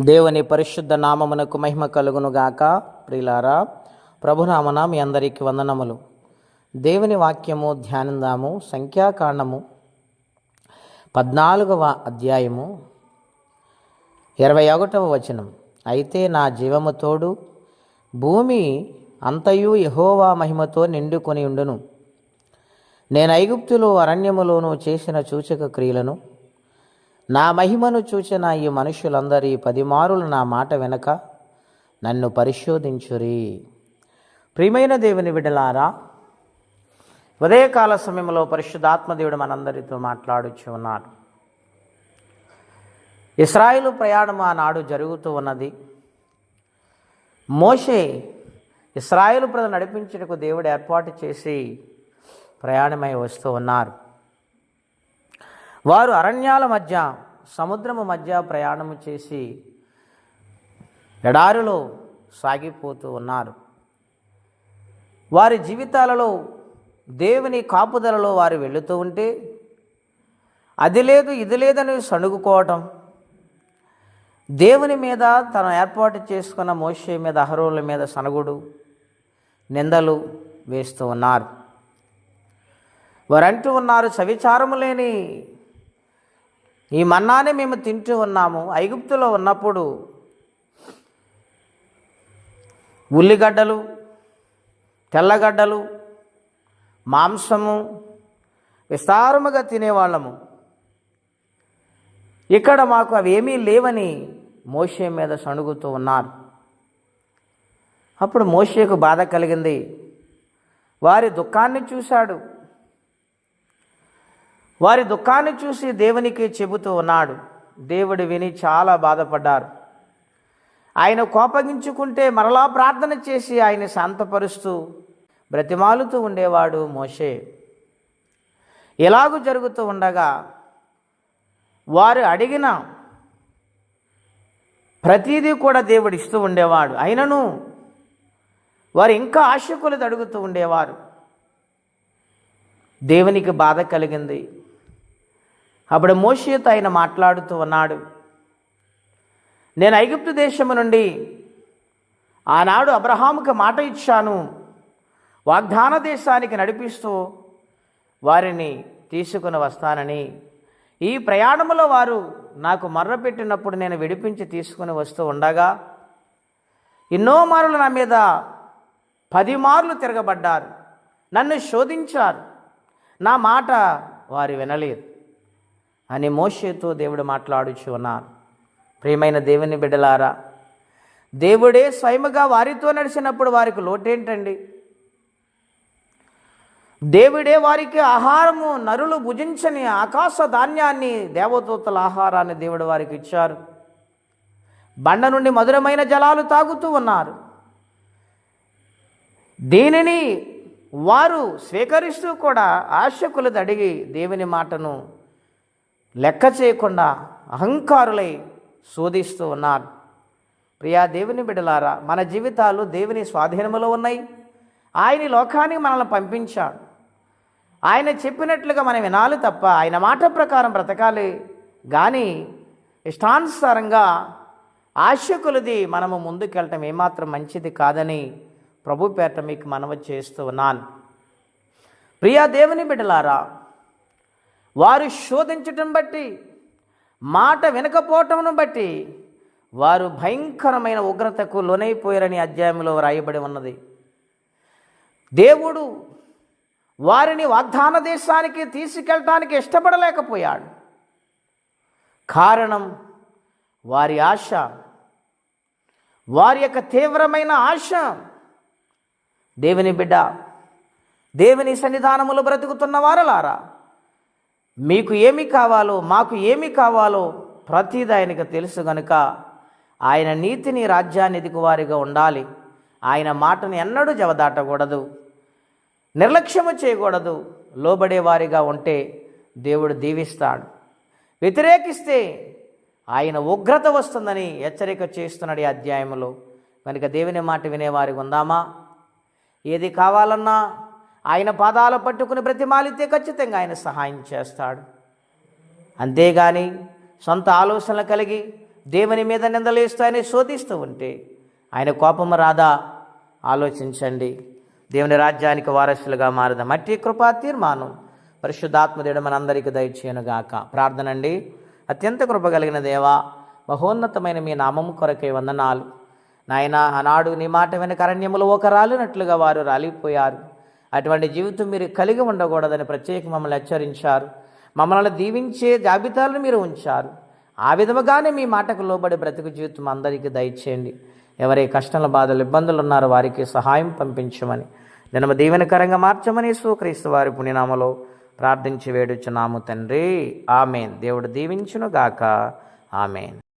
దేవుని పరిశుద్ధ నామమునకు మహిమ కలుగునుగాక. ప్రియులారా, ప్రభునామన మీ అందరికీ వందనములు. దేవుని వాక్యము ధ్యానిందాము. సంఖ్యాకాండము 14వ అధ్యాయము 21వ వచనం. అయితే నా జీవము తోడు భూమి అంతయు యెహోవా మహిమతో నిండుకొని ఉండును. నేను ఐగుప్తులో అరణ్యములోను చేసిన సూచక క్రియలను నా మహిమను చూచిన ఈ మనుషులందరి 10 మారులు నా మాట వెనక నన్ను పరిశోధించురి. ప్రియమైన దేవుని బిడ్డలారా, ఉదయకాల సమయంలో పరిశుద్ధాత్మదేవుడు మనందరితో మాట్లాడుచు ఉన్నాడు. ఇశ్రాయేలు ప్రయాణం ఆనాడు జరుగుతూ ఉన్నది. మోషే ఇశ్రాయేలు ప్రజలు నడిపించుటకు దేవుడు ఏర్పాటు చేసి ప్రయాణమై వస్తూ ఉన్నారు. వారు అరణ్యాల మధ్య, సముద్రము మధ్య ప్రయాణము చేసి ఎడారిలో సాగిపోతూ ఉన్నారు. వారి జీవితాలలో దేవుని కాపుదలలో వారు వెళుతూ ఉంటే అది లేదు ఇది లేదని సణుగుకోవటం, దేవుని మీద తను ఏర్పాటు చేసుకున్న మోషే మీద, అహరోనుల మీద సణుగుడు, నిందలు వేస్తూ ఉన్నారు. వారు అంటూ ఉన్నారు, సవిచారము లేని ఈ మన్నానే మేము తింటూ ఉన్నాము. ఐగుప్తులో ఉన్నప్పుడు ఉల్లిగడ్డలు, తెల్లగడ్డలు, మాంసము విస్తారముగా తినేవాళ్ళము. ఇక్కడ మాకు అవేమీ లేవని మోషే మీద సణుగుతూ ఉన్నారు. అప్పుడు మోషేకు బాధ కలిగింది. వారి దుఃఖాన్ని చూశాడు. వారి దుఃఖాన్ని చూసి దేవునికి చెబుతూ ఉన్నాడు. దేవుడు విని చాలా బాధపడ్డారు. ఆయన కోపగించుకుంటే మరలా ప్రార్థన చేసి ఆయన శాంతపరుస్తూ బ్రతిమాలుతూ ఉండేవాడు మోషే. ఎలాగూ జరుగుతూ ఉండగా వారు అడిగిన ప్రతిదీ కూడా దేవుడు ఇస్తూ ఉండేవాడు. అయినను వారు ఇంకా ఆశకులు అడుగుతూ ఉండేవారు. దేవునికి బాధ కలిగింది. అప్పుడు మోషేతో ఆయన మాట్లాడుతూ ఉన్నాడు, నేను ఐగుప్తు దేశము నుండి ఆనాడు అబ్రహాముకు మాట ఇచ్చాను, వాగ్దాన దేశానికి నడిపిస్తూ వారిని తీసుకుని వస్తానని. ఈ ప్రయాణంలో వారు నాకు మర్రపెట్టినప్పుడు నేను విడిపించి తీసుకుని వస్తూ ఉండగా ఎన్నో మారులు నా మీద 10 మార్లు తిరగబడ్డారు, నన్ను శోధించారు, నా మాట వారు వినలేదు అని మోషేతో దేవుడు మాట్లాడుచు ఉన్నారు. ప్రియమైన దేవుని బిడ్డలారా, దేవుడే స్వయముగా వారితో నడిచినప్పుడు వారికి లోటేంటండి? దేవుడే వారికి ఆహారము, నరులు భుజించని ఆకాశ ధాన్యాన్ని, దేవదూతల ఆహారాన్ని దేవుడు వారికి ఇచ్చారు. బండ నుండి మధురమైన జలాలు తాగుతూ ఉన్నారు. దీనిని వారు స్వీకరిస్తూ కూడా ఆశకులు అడిగి దేవుని మాటను లెక్క చేయకుండా అహంకారులై శోధిస్తూ ఉన్నారు. ప్రియా దేవుని బిడ్డలారా, మన జీవితాలు దేవుని స్వాధీనములో ఉన్నాయి. ఆయన లోకానికి మనల్ని పంపించాడు. ఆయన చెప్పినట్లుగా మనం వినాలి తప్ప ఆయన మాట ప్రకారం బ్రతకాలి. కానీ ఇష్టానుసారంగా ఆశకులది మనము ముందుకెళ్ళటం ఏమాత్రం మంచిది కాదని ప్రభు పేట మీకు మనవి చేస్తూ ఉన్నాను. ప్రియా దేవుని బిడ్డలారా, వారు శోధించటం బట్టి, మాట వినకపోవటం బట్టి వారు భయంకరమైన ఉగ్రతకు లోనైపోయారని అధ్యాయంలో రాయబడి ఉన్నది. దేవుడు వారిని వాగ్దాన దేశానికి తీసుకెళ్ళటానికి ఇష్టపడలేకపోయాడు. కారణం వారి ఆశ, వారి యొక్క తీవ్రమైన ఆశ. దేవుని బిడ్డ, దేవుని సన్నిధానములో బ్రతుకుతున్న వారలారా, మీకు ఏమి కావాలో, మాకు ఏమి కావాలో ప్రతిదీ ఆయనకు తెలుసు గనుక ఆయన నీతిని, రాజ్యాన్ని ఎదుగువారిగా ఉండాలి. ఆయన మాటను ఎన్నడూ జవదాటకూడదు, నిర్లక్ష్యము చేయకూడదు. లోబడేవారిగా ఉంటే దేవుడు దీవిస్తాడు. వ్యతిరేకిస్తే ఆయన ఉగ్రత వస్తుందని హెచ్చరిక చేస్తున్నాడు ఈ అధ్యాయంలో. కనుక దేవుని మాట వినేవారికి ఉందామా? ఏది కావాలన్నా ఆయన పాదాలు పట్టుకుని బ్రతిమాలితే ఖచ్చితంగా ఆయన సహాయం చేస్తాడు. అంతేగాని సొంత ఆలోచనలు కలిగి దేవుని మీద నిందలేస్తూ ఆయన శోధిస్తూ ఉంటే ఆయన కోపము రాదా? ఆలోచించండి. దేవుని రాజ్యానికి వారసులుగా మారదాం. మట్టి కృపా తీర్మానం పరిశుద్ధాత్మదేవుడు మనందరికీ దయచేయనుగాక. ప్రార్థన అండి. అత్యంత కృప కలిగిన దేవా, మహోన్నతమైన మీ నామము కొరకే వందనాలు నాయనా. ఆనాడు నీ మాట వెనక అరణ్యములో ఒక రాలినట్లుగా వారు రాలిపోయారు. అటువంటి జీవితం మీరు కలిగి ఉండకూడదని ప్రత్యేక మమ్మల్ని హెచ్చరించారు. మమ్మల్ని దీవించే జాబితాలను మీరు ఉంచారు. ఆ విధముగానే మీ మాటకు లోబడి బ్రతుకు జీవితం అందరికీ దయచేయండి. ఎవరి కష్టాల బాధలు ఇబ్బందులు ఉన్నారో వారికి సహాయం పంపించమని, దినము దీవెనకరంగా మార్చమని యేసుక్రీస్తు వారి పుణ్యనామలో ప్రార్థించి వేడుచున్నాము తండ్రి. ఆమెన్. దేవుడు దీవించును గాక. ఆమెన్.